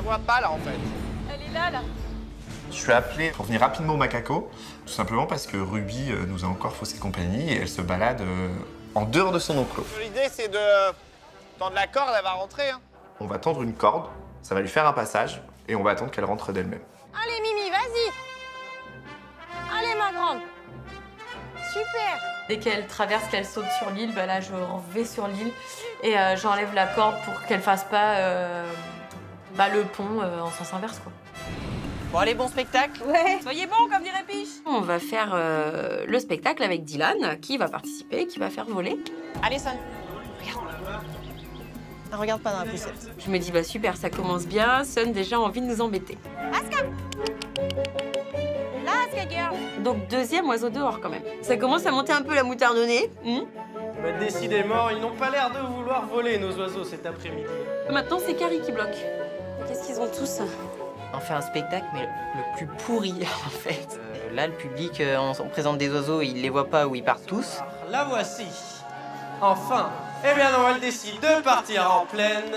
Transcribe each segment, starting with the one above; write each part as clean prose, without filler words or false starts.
la vois pas là en fait. Elle est là, là. Je suis appelé pour venir rapidement au Macaco, tout simplement parce que Ruby nous a encore faussé compagnie et elle se balade en dehors de son enclos. L'idée c'est de tendre la corde, elle va rentrer. Hein. On va tendre une corde, ça va lui faire un passage et on va attendre qu'elle rentre d'elle-même. Allez, Mimi, vas-y. Allez, ma grande. Super. Dès qu'elle traverse, qu'elle saute sur l'île, bah là, je vais sur l'île et j'enlève la corde pour qu'elle fasse pas le pont en sens inverse, quoi. Bon allez, bon spectacle. Ouais. Soyez bon, comme dirait Piche. On va faire le spectacle avec Dylan, qui va participer, qui va faire voler. Allez, Son. Regarde pas dans la poussette. Je me dis, bah super, ça commence bien. Sun déjà a envie de nous embêter. Aska. Là, Aska girl. Donc deuxième oiseau dehors quand même. Ça commence à monter un peu la moutarde au nez. Bah, décidément, ils n'ont pas l'air de vouloir voler, nos oiseaux, cet après-midi. Maintenant, c'est Carrie qui bloque. Qu'est-ce qu'ils ont tous? On fait un spectacle, mais le plus pourri, en fait. Là, le public, on présente des oiseaux, ils les voient pas ou ils partent tous. La voici. Enfin. Eh bien, non, elle décide de partir en pleine.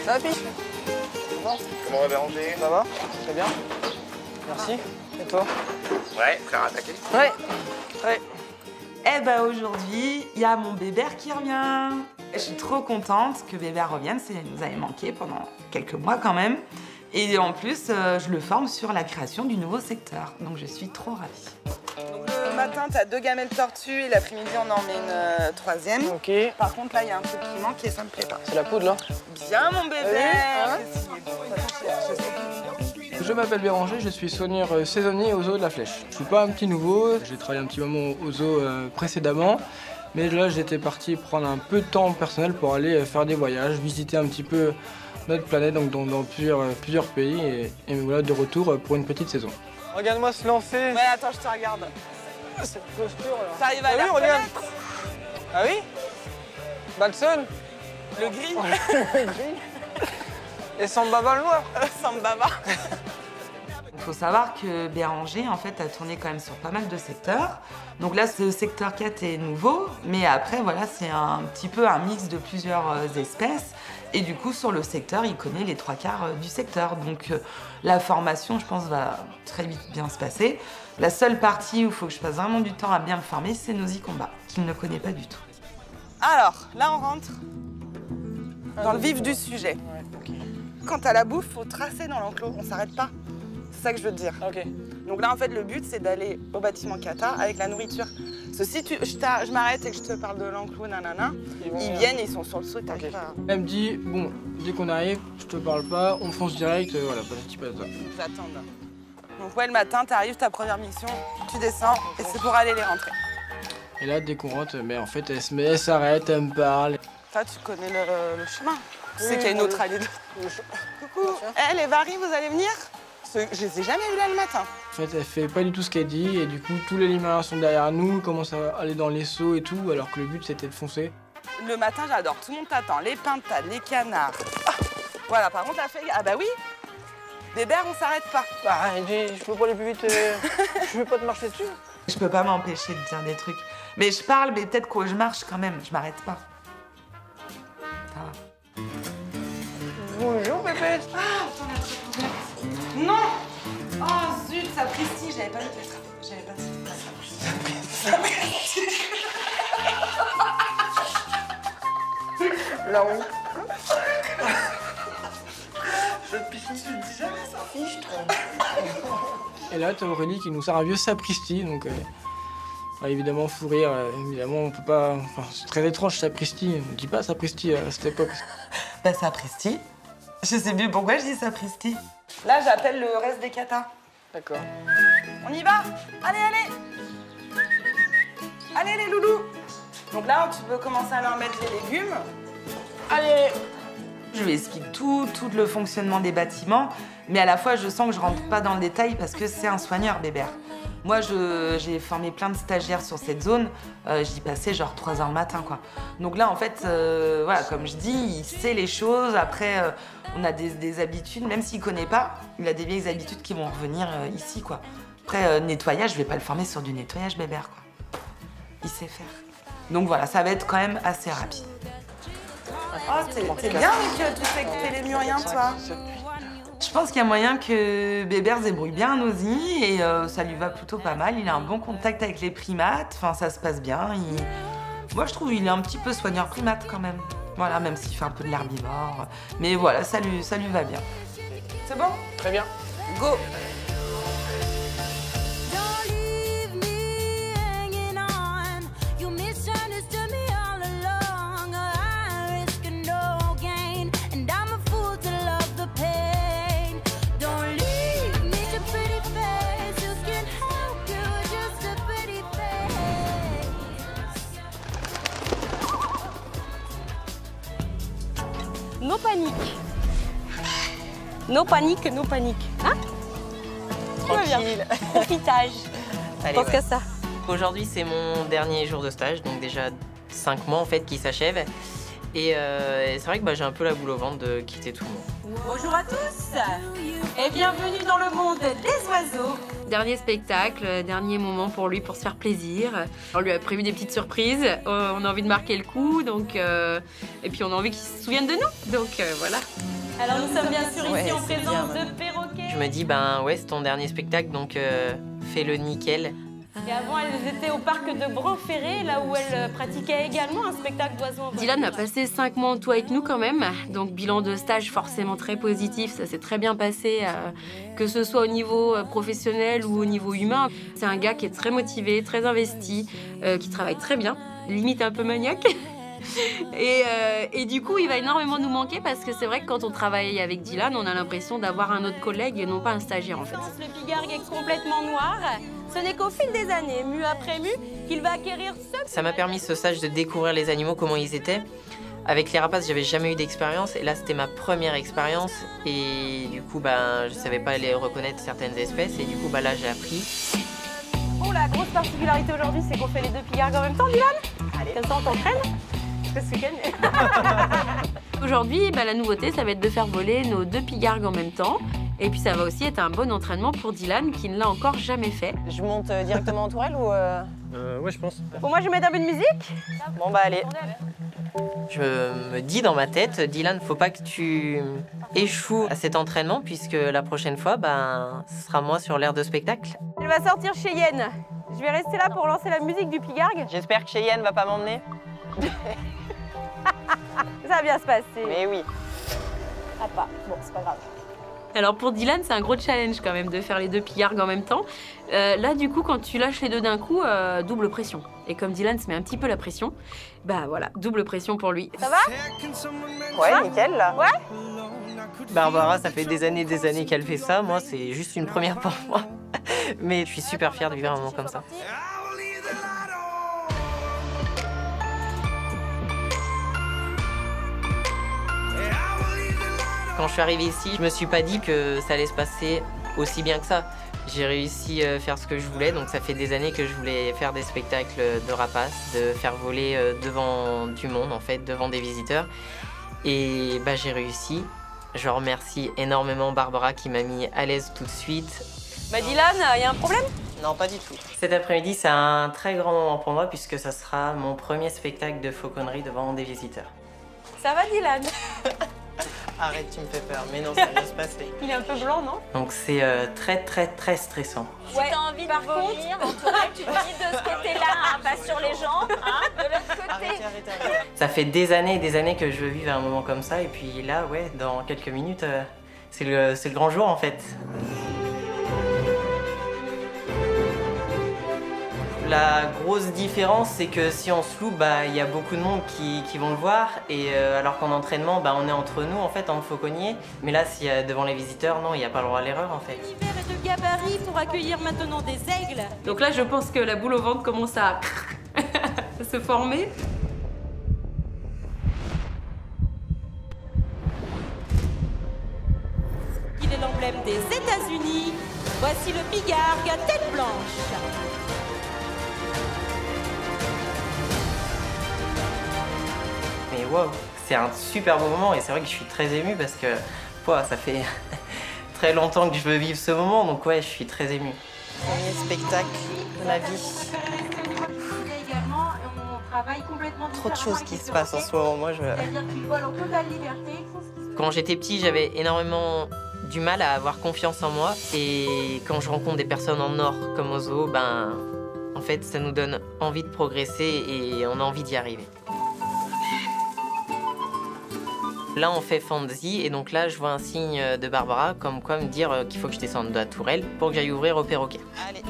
Ça va, Piche? Comment va Béranger? Ça va? Très bien. Merci. Et toi? Ouais, prêt à attaquer? Ouais. Ouais. Eh ben aujourd'hui, il y a mon Bébert qui revient. Je suis trop contente que Bébert revienne, ça nous avait manqué pendant quelques mois quand même. Et en plus, je le forme sur la création du nouveau secteur, donc je suis trop ravie. Donc le matin, tu as 2 gamelles tortues et l'après-midi, on en met une 3e. Ok. Par contre, là, il y a un truc qui manque et ça me plaît pas. C'est la poudre là? Bien, mon Bébert! Hein? Je m'appelle Béranger, je suis soigneur saisonnier au zoo de la Flèche. Je suis pas un petit nouveau, j'ai travaillé un petit moment au zoo précédemment, mais là j'étais parti prendre un peu de temps personnel pour aller faire des voyages, visiter un petit peu notre planète, donc dans plusieurs pays, et me voilà de retour pour une petite saison. Regarde-moi se lancer. Ouais, attends, je te regarde. Cette posture là. T'arrives à Ah la oui, regarde. reconnaître? Ah oui? Balson. Le gris? Le gris. Et Sambaba le noir. Sambaba. Il faut savoir que Béranger, en fait, a tourné quand même sur pas mal de secteurs. Donc là, ce secteur 4 est nouveau, mais après, voilà, c'est un petit peu un mix de plusieurs espèces. Et du coup, sur le secteur, il connaît les 3/4 du secteur. Donc la formation, je pense, va très vite bien se passer. La seule partie où il faut que je passe vraiment du temps à bien me former, c'est Nosy Combat, qu'il ne connaît pas du tout. Alors, là, on rentre dans le vif du sujet. Ouais, ok. Quand t'as la bouffe, faut tracer dans l'enclos, on s'arrête pas. C'est ça que je veux te dire. Ok. Donc là, en fait, le but, c'est d'aller au bâtiment Kata avec la nourriture. Parce que si je m'arrête et que je te parle de l'enclos, nanana, ils viennent et ils sont sur le saut, t'arrives pas. Elle me dit, bon, dès qu'on arrive, je te parle pas, on fonce direct, voilà, patati patata. Ils nous attendent. Donc ouais, le matin, t'arrives, ta première mission, tu descends et c'est pour aller les rentrer. Et là, dès qu'on rentre, mais en fait, elle s'arrête, elle me parle. Toi, tu connais le chemin. Tu sais qu'il y a une autre allée. Coucou. Eh, les varis, vous allez venir? Parce que je les ai jamais vus là le matin. En fait, elle fait pas du tout ce qu'elle dit, et du coup, tous les limains sont derrière nous, commencent à aller dans les seaux et tout, alors que le but, c'était de foncer. Le matin, j'adore. Tout le monde t'attend. Les pintades, les canards. Ah, voilà, par contre, la feuille... Ah bah oui. Bébert, on s'arrête pas. Bah, je peux pas aller plus vite. Je veux pas te marcher dessus. Je peux pas m'empêcher de dire des trucs. Mais je parle, mais peut-être que je marche quand même, je m'arrête pas. Ça va. Bonjour, pépette. Ah, putain, la très Non. Oh zut, sapristi, j'avais pas vu que j'avais pas dit sapristi. La honte. Et là, t'as Aurélie qui nous sert un vieux sapristi, donc évidemment, fou rire, évidemment, on peut pas... Enfin, c'est très étrange, sapristi, on dit pas sapristi à cette époque. Bah, sapristi. Je sais plus pourquoi je dis sapristi. Là, j'appelle le reste des katas. D'accord. On y va. Allez, allez. Allez, les loulous. Donc là, tu peux commencer à leur mettre les légumes. Allez. Je lui explique tout le fonctionnement des bâtiments, mais à la fois, je sens que je rentre pas dans le détail parce que c'est un soigneur, Bébert. Moi, j'ai formé plein de stagiaires sur cette zone. J'y passais genre 3 heures le matin, quoi. Donc là, en fait, voilà, comme je dis, il sait les choses. Après, on a des habitudes, même s'il connaît pas, il a des vieilles habitudes qui vont revenir ici, quoi. Après, nettoyage, je vais pas le former sur du nettoyage, Bébert, quoi. Il sait faire. Donc voilà, ça va être quand même assez rapide. Oh, t'es bien avec tout ces télémuriens, toi. Je pense qu'il y a moyen que Bébert se débrouille bien à Nosy et ça lui va plutôt pas mal. Il a un bon contact avec les primates, enfin ça se passe bien. Moi je trouve qu'il est un petit peu soigneur primate quand même. Voilà, même s'il fait un peu de l'herbivore. Mais voilà, ça lui va bien. C'est bon? Très bien. Go. No panique. No panique, no panique. Hein? Tout va bien. Profitage. Allez, Pense qu'à ça. Aujourd'hui, c'est mon dernier jour de stage, donc déjà 5 mois en fait qui s'achèvent. Et c'est vrai que j'ai un peu la boule au ventre de quitter tout le monde. Bonjour à tous et bienvenue dans le monde des oiseaux. Dernier spectacle, dernier moment pour lui pour se faire plaisir. On lui a prévu des petites surprises, on a envie de marquer le coup, donc, et puis on a envie qu'il se souvienne de nous, donc voilà. Alors nous sommes bien sûr ici en présence de perroquets. Je me dis, ouais, c'est ton dernier spectacle, donc fais-le nickel. Et avant, elles étaient au parc de Bran-Ferré, là où elles pratiquaient également un spectacle d'oiseaux. Dylan a passé 5 mois en tout avec nous quand même, donc bilan de stage forcément très positif, ça s'est très bien passé, que ce soit au niveau professionnel ou au niveau humain. C'est un gars qui est très motivé, très investi, qui travaille très bien, limite un peu maniaque. Et du coup, il va énormément nous manquer parce que c'est vrai que quand on travaille avec Dylan, on a l'impression d'avoir un autre collègue et non pas un stagiaire en fait. Le pigargue est complètement noir. Ce n'est qu'au fil des années, mue après mue, qu'il va acquérir ce... Ça m'a permis ce stage de découvrir les animaux, comment ils étaient. Avec les rapaces, j'avais jamais eu d'expérience et là, c'était ma première expérience. Et du coup, je savais pas les reconnaître certaines espèces et du coup, là, j'ai appris. Oh, la grosse particularité aujourd'hui, c'est qu'on fait les 2 pigargues en même temps, Dylan. Allez, comme ça, on t'entraîne. Aujourd'hui, la nouveauté, ça va être de faire voler nos 2 pigargues en même temps. Et puis ça va aussi être un bon entraînement pour Dylan qui ne l'a encore jamais fait. Je monte directement en tourelle ou Ouais, je pense. Bon, moi je vais mettre un peu de musique. Bon allez. Je me dis dans ma tête, Dylan, faut pas que tu échoues à cet entraînement puisque la prochaine fois, ce sera moi sur l'aire de spectacle. Elle va sortir Cheyenne. Je vais rester là pour lancer la musique du pigargue. J'espère que Cheyenne va pas m'emmener. Ça va bien se passer. Mais oui. Ah pas. Bon, c'est pas grave. Alors pour Dylan, c'est un gros challenge quand même de faire les 2 pigargues en même temps. Là, du coup, quand tu lâches les 2 d'un coup, double pression. Et comme Dylan se met un petit peu la pression, voilà, double pression pour lui. Ça va? Ouais, nickel là. Ouais? Barbara, ça fait des années qu'elle fait ça. Moi, c'est juste une première pour moi. Mais je suis super fière de vivre un moment comme ça. Quand je suis arrivée ici, je me suis pas dit que ça allait se passer aussi bien que ça. J'ai réussi à faire ce que je voulais, donc ça fait des années que je voulais faire des spectacles de rapaces, de faire voler devant du monde, en fait, devant des visiteurs. Et j'ai réussi. Je remercie énormément Barbara qui m'a mis à l'aise tout de suite. Dylan, il y a un problème? Non, pas du tout. Cet après-midi, c'est un très grand moment pour moi puisque ça sera mon premier spectacle de fauconnerie devant des visiteurs. Ça va, Dylan? Arrête, tu me fais peur. Mais non, ça va se passer. Il est un peu blanc, non? Donc c'est très stressant. Ouais. Si t'as envie de vomir, en tourelle, tu vomis de ce côté-là, hein, pas sur les jambes, hein, de l'autre côté. Arrête. Ça fait des années que je veux vivre un moment comme ça. Et puis là, ouais, dans quelques minutes, c'est le grand jour en fait. La grosse différence, c'est que si on se loupe, il y a beaucoup de monde qui vont le voir. Et alors qu'en entraînement, on est entre nous en fait, en fauconnier. Mais là, si devant les visiteurs, non, il n'y a pas le droit à l'erreur en fait. L'hiver est de gabarit pour accueillir maintenant des aigles. Donc là, je pense que la boule au ventre commence à se former. Il est l'emblème des États-Unis. Voici le Bigargue à tête blanche. Mais wow, c'est un super beau moment et c'est vrai que je suis très émue parce que ça fait très longtemps que je veux vivre ce moment, donc ouais, je suis très émue. Premier spectacle de ma vie. Trop de choses qui se passent en ce moment, moi Quand j'étais petit, j'avais énormément du mal à avoir confiance en moi et quand je rencontre des personnes en or comme au zoo, en fait, ça nous donne envie de progresser et on a envie d'y arriver. Là, on fait Fantasy, et donc là, je vois un signe de Barbara, comme quoi me dire qu'il faut que je descende de la tourelle pour que j'aille ouvrir au perroquet. Allez.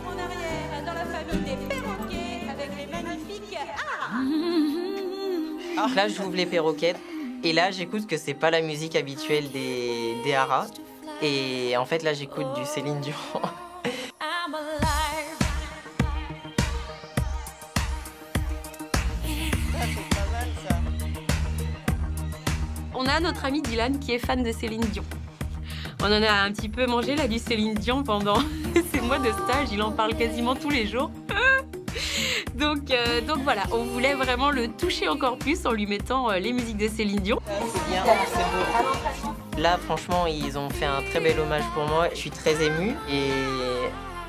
En arrière, dans la famille des perroquets, avec les magnifiques... Là, j'ouvre les perroquets, et là, j'écoute que c'est pas la musique habituelle des haras. Et en fait, là, j'écoute du Céline Dion. On a notre ami Dylan qui est fan de Céline Dion. On en a un petit peu mangé là du Céline Dion pendant ces mois de stage, il en parle quasiment tous les jours. Donc voilà, on voulait vraiment le toucher encore plus en lui mettant les musiques de Céline Dion. C'est bien, c'est beau. Là, franchement, ils ont fait un très bel hommage pour moi. Je suis très émue et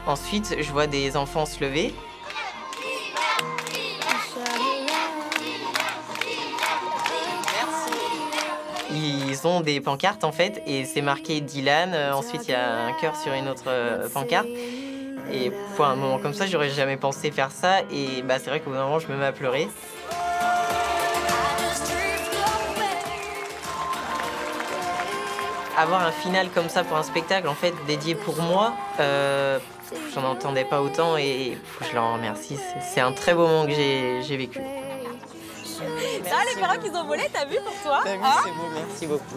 ensuite, je vois des enfants se lever. Ils ont des pancartes en fait et c'est marqué Dylan. Ensuite il y a un cœur sur une autre pancarte. Et pour un moment comme ça, j'aurais jamais pensé faire ça. Et c'est vrai qu'au bout d'un moment, je me mets à pleurer. Avoir un final comme ça pour un spectacle en fait dédié pour moi, j'en entendais pas autant et je leur remercie. C'est un très beau moment que j'ai vécu. Ça, les perroquets qu'ils ont volé, t'as vu pour toi? T'as vu, c'est beau, merci beaucoup.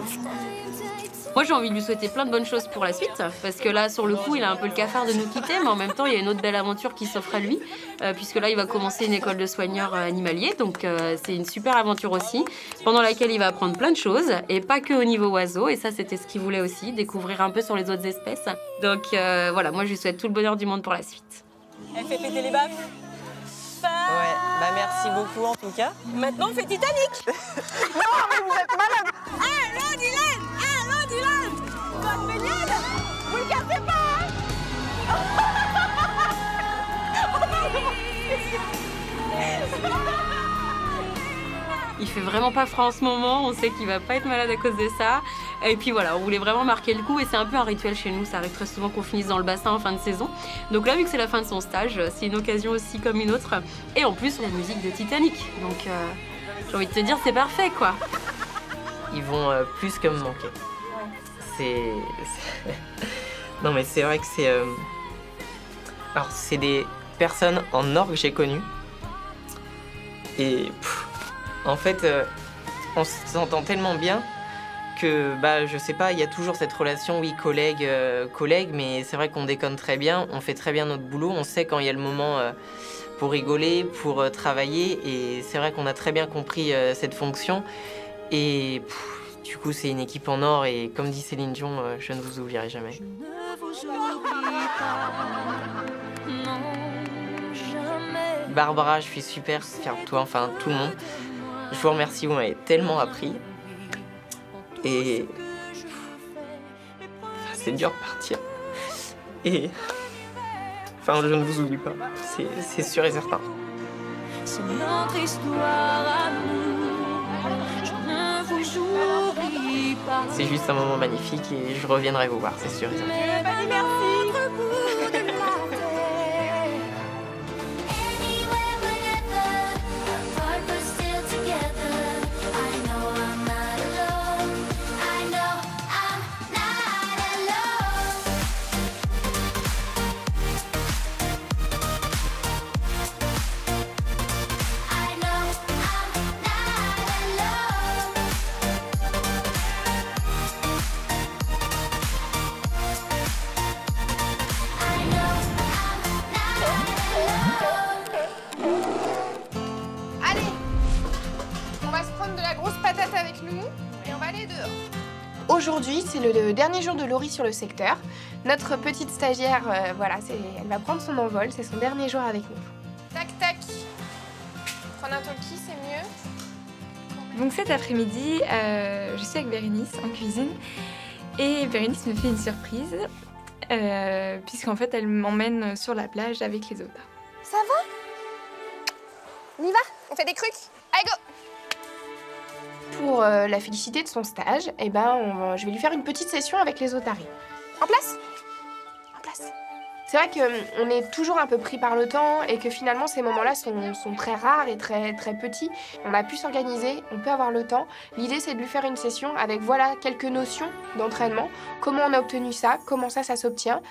Moi, j'ai envie de lui souhaiter plein de bonnes choses pour la suite, parce que là, sur le coup, il a un peu le cafard de nous quitter, mais en même temps, il y a une autre belle aventure qui s'offre à lui, puisque là, il va commencer une école de soigneurs animaliers, donc c'est une super aventure aussi, pendant laquelle il va apprendre plein de choses, et pas que au niveau oiseau, et ça, c'était ce qu'il voulait aussi, découvrir un peu sur les autres espèces. Donc voilà, moi, je lui souhaite tout le bonheur du monde pour la suite. Elle fait péter les baffes. Ouais, merci beaucoup en tout cas. Maintenant, on fait Titanic. Non, mais vous êtes malade. Allô, Dylan. Allô, Dylan. Bonne baignade. Vous le cassez pas, Il fait vraiment pas froid en ce moment, on sait qu'il va pas être malade à cause de ça. Et puis voilà, on voulait vraiment marquer le coup et c'est un peu un rituel chez nous, ça arrive très souvent qu'on finisse dans le bassin en fin de saison. Donc là, vu que c'est la fin de son stage, c'est une occasion aussi comme une autre. Et en plus, la musique de Titanic. Donc j'ai envie de te dire, c'est parfait quoi. Ils vont plus que me manquer. C'est... Non mais c'est vrai que c'est... Alors c'est des personnes en or que j'ai connues. Et en fait, on s'entend tellement bien que, je sais pas, il y a toujours cette relation, oui, collègue, mais c'est vrai qu'on déconne très bien, on fait très bien notre boulot, on sait quand il y a le moment pour rigoler, pour travailler, et c'est vrai qu'on a très bien compris cette fonction. Et du coup, c'est une équipe en or, et comme dit Céline Dion, je ne vous oublierai jamais. Je ne vous oublie pas, non, jamais. Barbara, je suis super fière de toi, enfin tout le monde. Je vous remercie, vous m'avez tellement appris. Et c'est dur de partir. Et enfin, je ne vous oublie pas, c'est sûr et certain. C'est notre histoire à nous. Je ne vous C'est juste un moment magnifique et je reviendrai vous voir, c'est sûr. Aujourd'hui, c'est le dernier jour de Laurie sur le secteur. Notre petite stagiaire, voilà, elle va prendre son envol, c'est son dernier jour avec nous. Tac, tac. Prendre un talkie, c'est mieux. Donc cet après-midi, je suis avec Bérénice en cuisine et Bérénice me fait une surprise puisqu'en fait elle m'emmène sur la plage avec les otas. Ça va? On y va? On fait des trucs? Allez, go! Pour la féliciter de son stage, eh ben, je vais lui faire une petite session avec les otaries. En place? En place. C'est vrai qu'on est toujours un peu pris par le temps et que finalement ces moments-là sont très rares et très petits. On a pu s'organiser, on peut avoir le temps. L'idée c'est de lui faire une session avec voilà quelques notions d'entraînement. Comment on a obtenu ça, comment ça s'obtient,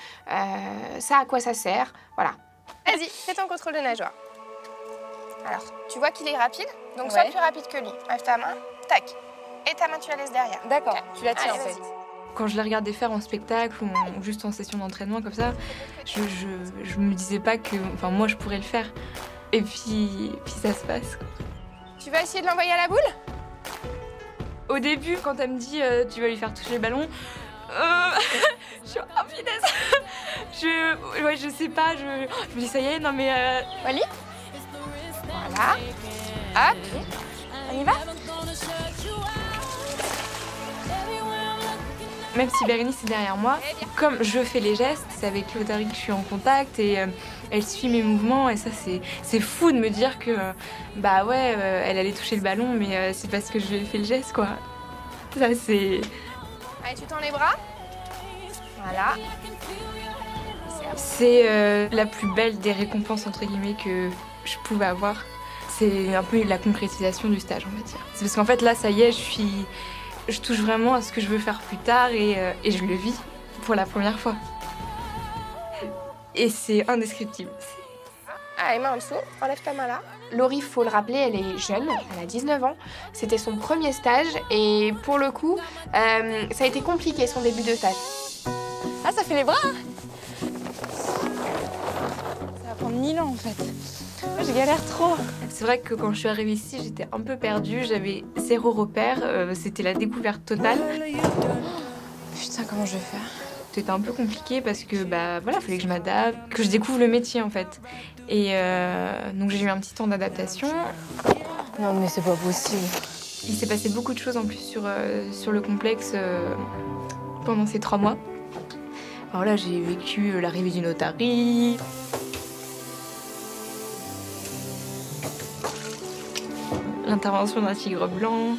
ça à quoi ça sert, voilà. Vas-y, fais ton contrôle de nageoire. Alors, tu vois qu'il est rapide, donc sois plus rapide que lui. Lève ta main, tac. Et ta main, tu la laisses derrière. D'accord, okay. Tu la tiens en fait. Quand je les regardais faire en spectacle ou juste en session d'entraînement comme ça, je me disais pas que moi je pourrais le faire. Et puis ça se passe, quoi. Tu vas essayer de l'envoyer à la boule? Au début, quand elle me dit tu vas lui faire toucher le ballon, je suis oh finesse. Je sais pas, je me dis ça y est, non mais Wally. Voilà. Hop. On y va? Même si Bérénice est derrière moi, comme je fais les gestes, c'est avec l'otarie que je suis en contact et elle suit mes mouvements et ça c'est fou de me dire que bah ouais, elle allait toucher le ballon mais c'est parce que je lui ai fait le geste quoi. Ça c'est... Allez, tu tends les bras. Voilà. C'est la plus belle des récompenses entre guillemets que je pouvais avoir. C'est un peu la concrétisation du stage, on va dire. C'est parce qu'en fait là, ça y est, je touche vraiment à ce que je veux faire plus tard et je le vis pour la première fois. Et c'est indescriptible. Allez, main en dessous, enlève ta main là. Laurie, faut le rappeler, elle est jeune, elle a 19 ans. C'était son premier stage et pour le coup, ça a été compliqué son début de stage. Ah, ça fait les bras hein. Ça va prendre 1000 ans en fait. Moi, je galère trop. C'est vrai que quand je suis arrivée ici, j'étais un peu perdue, j'avais zéro repère, c'était la découverte totale. Putain, comment je vais faire? C'était un peu compliqué parce que bah voilà, fallait que je m'adapte, que je découvre le métier en fait. Et donc j'ai eu un petit temps d'adaptation. Non mais c'est pas possible. Il s'est passé beaucoup de choses en plus sur le complexe pendant ces 3 mois. Alors là, j'ai vécu l'arrivée d'une otarie. L'intervention d'un tigre blanc.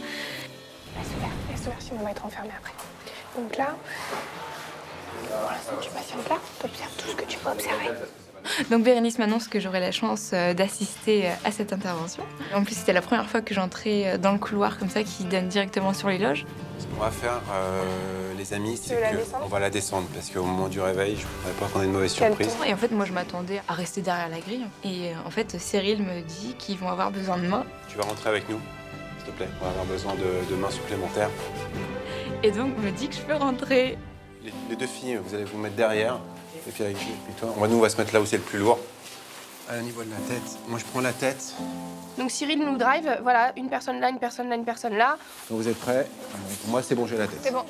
Laisse ouvert, sinon on va être enfermé après. Donc là, pour l'instant tu patientes là, tu observes tout ce que tu peux observer. Donc Bérénice m'annonce que j'aurai la chance d'assister à cette intervention. En plus, c'était la première fois que j'entrais dans le couloir comme ça qui donne directement sur les loges. Ce qu'on va faire, les amis, c'est qu'on va la descendre parce qu'au moment du réveil, je ne voudrais pas qu'on ait une mauvaise surprise. Et en fait, moi, je m'attendais à rester derrière la grille. Et en fait, Cyril me dit qu'ils vont avoir besoin de mains. Tu vas rentrer avec nous, s'il te plaît. On va avoir besoin de mains supplémentaires. Et donc, me dit que je peux rentrer. Les 2 filles, vous allez vous mettre derrière. Et puis avec toi, nous, on va se mettre là où c'est le plus lourd. Au niveau de la tête, moi, je prends la tête. Donc Cyril nous drive, voilà, une personne là, une personne là, une personne là. Quand vous êtes prêts, pour moi, c'est bon, j'ai la tête. C'est bon.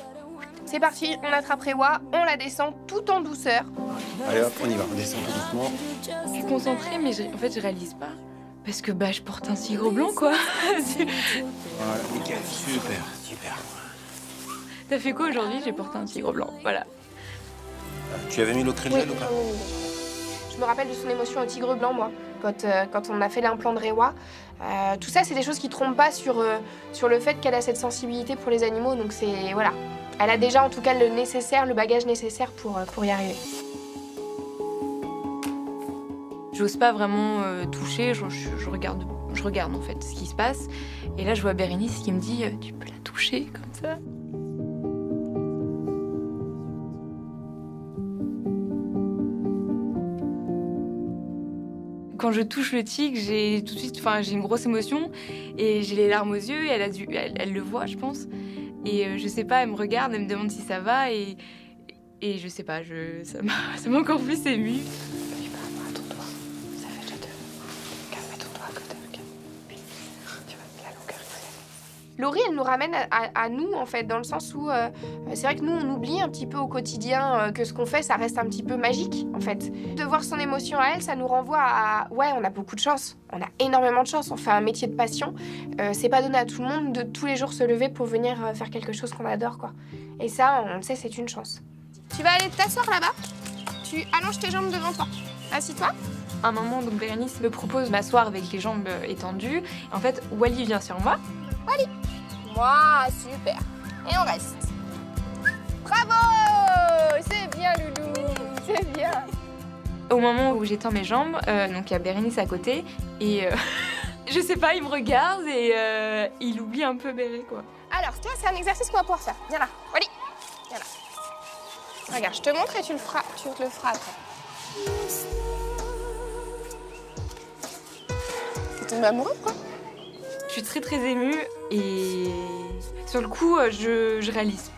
C'est parti, on attrape Rewa, on la descend tout en douceur. Allez hop, on y va, on descend tout doucement. Je suis concentrée, mais en fait, je réalise pas. Parce que bah, je porte un tigre blanc, quoi. Voilà, nickel, super, super. T'as fait quoi aujourd'hui? J'ai porté un tigre blanc, voilà. Tu avais mis l'eau crégel ou pas? Je me rappelle de son émotion au tigre blanc, moi. quand on a fait l'implant de Rewa. Tout ça, c'est des choses qui ne trompent pas sur le fait qu'elle a cette sensibilité pour les animaux. Donc voilà, elle a déjà en tout cas le bagage nécessaire pour y arriver. J'ose pas vraiment toucher, je regarde en fait ce qui se passe. Et là, je vois Bérénice qui me dit « Tu peux la toucher comme ça ?» Quand je touche le tigre, j'ai tout de suite, j'ai une grosse émotion et j'ai les larmes aux yeux. Et elle le voit, je pense. Et je sais pas, elle me regarde, elle me demande si ça va et je sais pas, ça m'a encore plus émue. Laurie, elle nous ramène à nous, en fait, dans le sens où c'est vrai que nous, on oublie un petit peu au quotidien que ce qu'on fait, ça reste un petit peu magique, en fait. De voir son émotion à elle, ça nous renvoie à... Ouais, on a beaucoup de chance, on a énormément de chance, on fait un métier de passion. C'est pas donné à tout le monde de tous les jours se lever pour venir faire quelque chose qu'on adore, quoi. Et ça, on le sait, c'est une chance. Tu vas aller t'asseoir là-bas, tu allonges tes jambes devant toi. Assis-toi. À un moment, donc Bérénice me propose de m'asseoir avec les jambes étendues. En fait, Wally vient sur moi. Wally. Moi, super. Et on reste. Bravo! C'est bien, Loulou. C'est bien. Au moment où j'étends mes jambes, donc il y a Bérénice à côté. Et je sais pas, il me regarde et il oublie un peu Béré, quoi. Alors, tu vois, c'est un exercice qu'on va pouvoir faire. Viens là. Wally. Viens là. Regarde, je te montre et tu le feras après. T'es tombé amoureux, quoi? Je suis très très émue et sur le coup, je réalise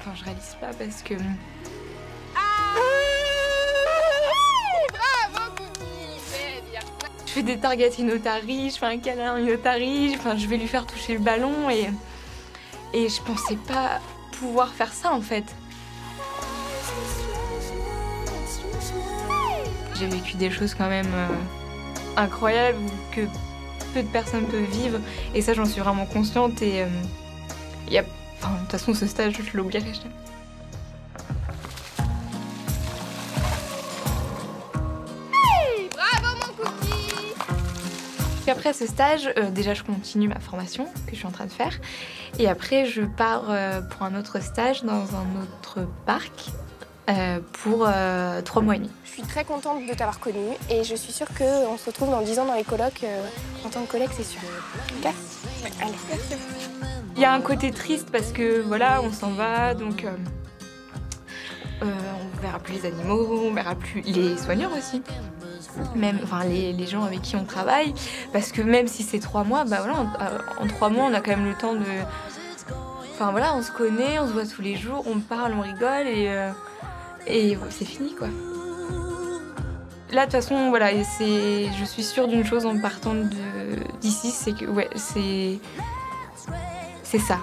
pas parce que... Bravo, Cookie, c'est bien. Je fais des targets Inotari, je fais un câlin Inotari, je vais lui faire toucher le ballon et je pensais pas pouvoir faire ça en fait. J'ai vécu des choses quand même incroyables que peu de personnes peuvent vivre et ça j'en suis vraiment consciente et de toute façon ce stage je l'oublierai jamais. Hey, bravo mon Cookie. Puis après ce stage, déjà je continue ma formation que je suis en train de faire et après je pars pour un autre stage dans un autre parc pour 3 mois et demi. Je suis très contente de t'avoir connue et je suis sûre qu'on se retrouve dans 10 ans dans les colloques en tant que collègue, c'est sûr. Ok ? Allez. Il y a un côté triste parce que voilà, on s'en va, donc on verra plus les animaux, on verra plus les soigneurs aussi. Même, les gens avec qui on travaille, parce que même si c'est 3 mois, bah voilà, en 3 mois on a quand même le temps de... Voilà, on se connaît, on se voit tous les jours, on parle, on rigole et c'est fini quoi. Là, de toute façon, voilà, je suis sûre d'une chose en partant d'ici, c'est que ouais, c'est ça,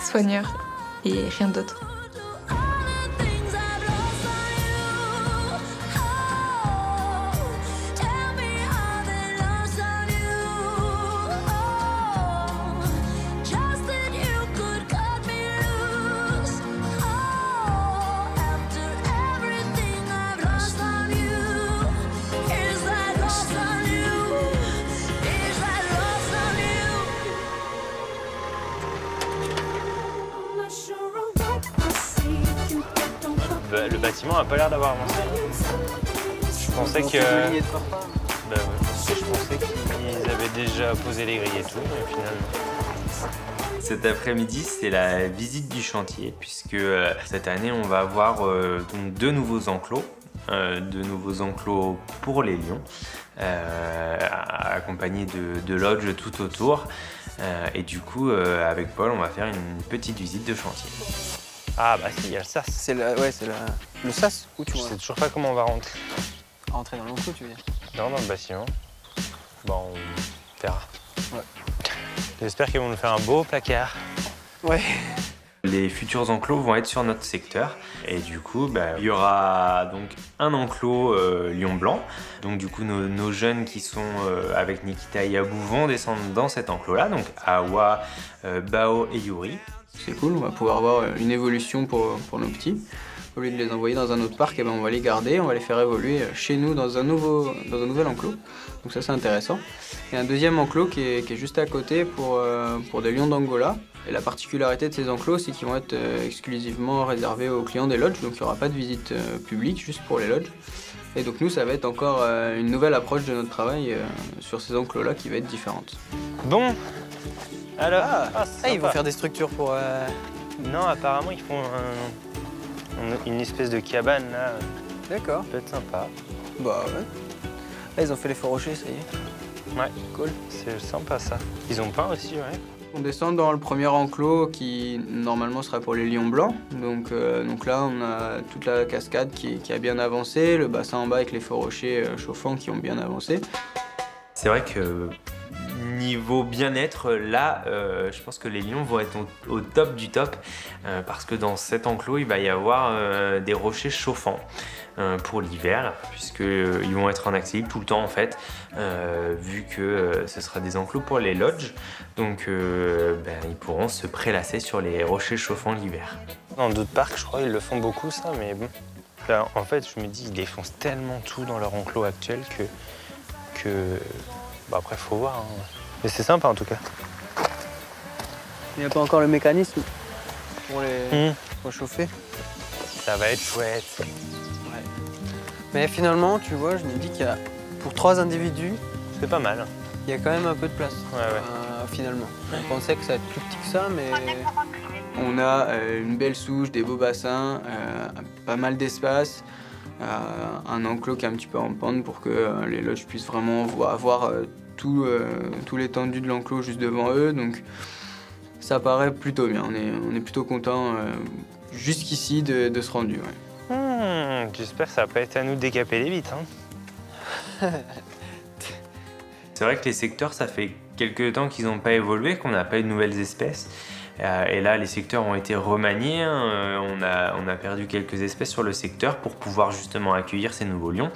soigneur et rien d'autre. Le bâtiment n'a pas l'air d'avoir avancé. Je pensais que... je pensais qu'ils avaient déjà posé les grilles et tout, mais finalement... Cet après-midi, c'est la visite du chantier, puisque cette année, on va avoir donc 2 nouveaux enclos. 2 nouveaux enclos pour les lions, accompagnés de lodges tout autour. Et du coup, avec Paul, on va faire une petite visite de chantier. Ah bah si, il y a le sas. C'est le sas où tu vois. Je sais toujours pas comment on va rentrer. Rentrer dans l'enclos, tu veux dire? Non, dans le bâtiment. Bon, on verra. Ouais. J'espère qu'ils vont nous faire un beau placard. Ouais. Les futurs enclos vont être sur notre secteur et du coup il y aura donc un enclos lion blanc. Donc du coup nos jeunes qui sont avec Nikita et Yabu vont descendre dans cet enclos là, donc Awa, Bao et Yuri. C'est cool, on va pouvoir avoir une évolution pour nos petits. Au lieu de les envoyer dans un autre parc, on va les garder, on va les faire évoluer chez nous dans un nouvel enclos. Donc ça c'est intéressant. Et un deuxième enclos qui est juste à côté pour des lions d'Angola. Et la particularité de ces enclos, c'est qu'ils vont être exclusivement réservés aux clients des lodges, donc il n'y aura pas de visite publique, juste pour les lodges. Et donc nous, ça va être encore une nouvelle approche de notre travail sur ces enclos-là qui va être différente. Bon, alors, ils vont faire des structures pour... Non, apparemment, ils font une espèce de cabane, là. D'accord. Ça peut être sympa. Bah ouais. Là, ils ont fait les faux rochers, ça y est. Ouais. Cool. C'est sympa, ça. Ils ont peint aussi, ouais. On descend dans le premier enclos qui normalement sera pour les lions blancs. Donc là on a toute la cascade qui a bien avancé, le bassin en bas avec les faux rochers chauffants qui ont bien avancé. C'est vrai que niveau bien-être, là, je pense que les lions vont être au top du top parce que dans cet enclos, il va y avoir des rochers chauffants pour l'hiver puisqu'ils vont être en accès libre tout le temps en fait vu que ce sera des enclos pour les lodges donc ils pourront se prélasser sur les rochers chauffants l'hiver. Dans d'autres parcs, je crois, ils le font beaucoup ça, mais bon. Là, en fait, je me dis, ils défoncent tellement tout dans leur enclos actuel que... Bah, après, faut voir. Hein. Mais c'est sympa en tout cas. Il n'y a pas encore le mécanisme pour les chauffer. Ça va être chouette. Ouais. Mais finalement, tu vois, je me dis qu'il y a pour 3 individus. C'est pas mal. Il y a quand même un peu de place. Ouais. Finalement. On pensait que ça allait être plus petit que ça, mais on a une belle souche, des beaux bassins, pas mal d'espace, un enclos qui est un petit peu en pente pour que les lodges puissent vraiment avoir tout l'étendue de l'enclos juste devant eux. Donc ça paraît plutôt bien. On est plutôt content jusqu'ici de ce rendu. Ouais. J'espère que ça va pas être à nous de décaper les vitres. Hein. C'est vrai que les secteurs, ça fait quelques temps qu'ils n'ont pas évolué, qu'on n'a pas eu de nouvelles espèces. Et là, les secteurs ont été remaniés. On a perdu quelques espèces sur le secteur pour pouvoir justement accueillir ces nouveaux lions.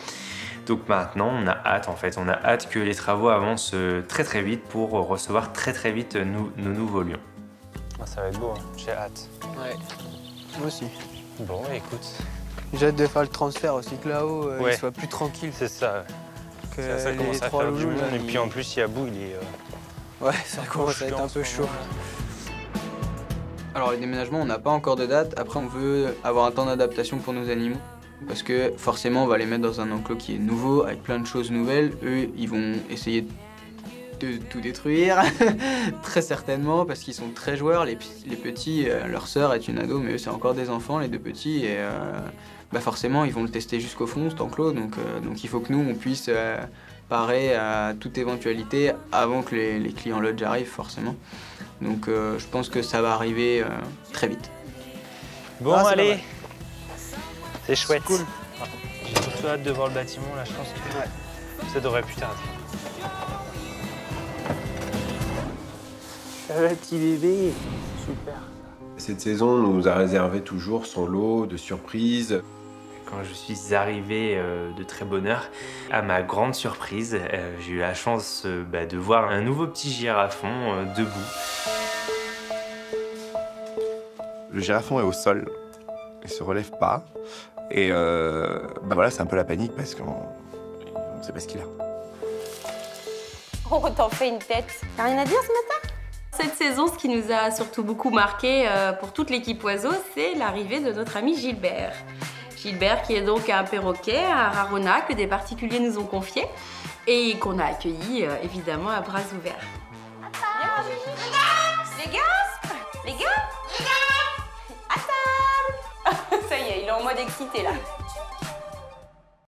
Donc maintenant, on a hâte en fait. On a hâte que les travaux avancent très très vite pour recevoir très très vite nos nouveaux lions. Ça va être beau, hein. J'ai hâte. Ouais, moi aussi. Bon, écoute. J'ai hâte de faire le transfert aussi, que là-haut, il soit plus tranquille. C'est ça. Ça commence à faire du monde. Et puis en plus, Yabou, il est... Ouais, ça commence à être un peu chaud. Alors les déménagements, on n'a pas encore de date. Après, on veut avoir un temps d'adaptation pour nos animaux. Parce que forcément, on va les mettre dans un enclos qui est nouveau, avec plein de choses nouvelles. Eux, ils vont essayer de tout détruire, très certainement, parce qu'ils sont très joueurs. Les petits, leur sœur est une ado, mais eux, c'est encore des enfants, les deux petits. Et forcément, ils vont le tester jusqu'au fond, cet enclos. Donc il faut que nous, on puisse parer à toute éventualité avant que les clients lodge arrivent, forcément. Donc je pense que ça va arriver très vite. Bon, allez, c'est chouette. Cool. J'ai surtout hâte de voir le bâtiment, là, je pense que ça devrait plus tarder. Un petit bébé, super. Cette saison nous a réservé toujours son lot de surprises. Quand je suis arrivé de très bonne heure, à ma grande surprise, j'ai eu la chance de voir un nouveau petit girafon debout. Le girafon est au sol, il se relève pas. Et voilà, c'est un peu la panique parce qu'on ne sait pas ce qu'il a. Oh, t'en fais une tête. T'as rien à dire ce matin? Cette saison, ce qui nous a surtout beaucoup marqué pour toute l'équipe oiseau, c'est l'arrivée de notre ami Gilbert. Gilbert qui est donc un perroquet, un rarona que des particuliers nous ont confié et qu'on a accueilli évidemment à bras ouverts. Les gars, à table. Ça y est, il est en mode excité là.